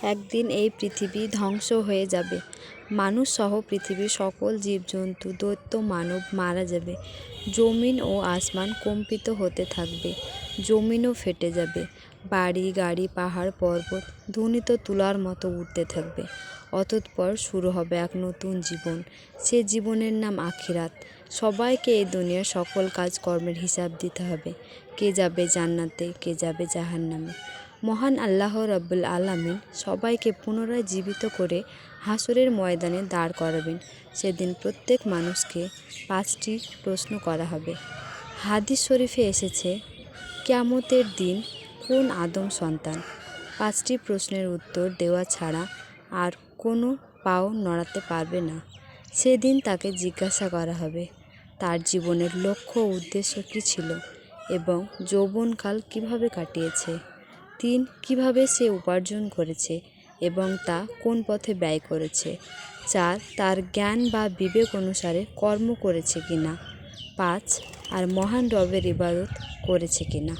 একদিন এই পৃথিবী ধ্বংস হয়ে যাবে। মানুষ সহ পৃথিবীর সকল জীবজন্তু, দৈত্য, মানব মারা যাবে। জমিন ও আসমান কম্পিত হতে থাকবে, জমিনও ফেটে যাবে। বাড়ি, গাড়ি, পাহাড়, পর্বত ধ্বনিত তুলার মতো উঠতে থাকবে। অতঃপর শুরু হবে এক নতুন জীবন। সে জীবনের নাম আখিরাত। সবাইকে এই দুনিয়ার সকল কাজকর্মের হিসাব দিতে হবে। কে যাবে জান্নাতে, কে যাবে জাহান্নামে। মহান আল্লাহ রাব্বুল আলামিন সবাইকে পুনরায় জীবিত করে হাসরের ময়দানে দাঁড় করাবেন। সেদিন প্রত্যেক মানুষকে 5টি প্রশ্ন করা হবে। হাদিস শরীফে এসেছে, কিয়ামতের দিন কোন আদম সন্তান? 5টি প্রশ্নের উত্তর দেওয়া ছাড়া আর কোনো পাও নড়াতে পারবে না। সেদিন তাকে জিজ্ঞাসা করা হবে তার জীবনের লক্ষ্য ও উদ্দেশ্য কী ছিল এবং যৌবনকাল কিভাবে কাটিয়েছে। 3. কিভাবে সে উপার্জন করেছে এবং তা কোন পথে ব্যয় করেছে। 4. তার জ্ঞান বা বিবেক অনুসারে কর্ম করেছে কিনা। 5. আর মহান রবের ইবাদত করেছে কিনা।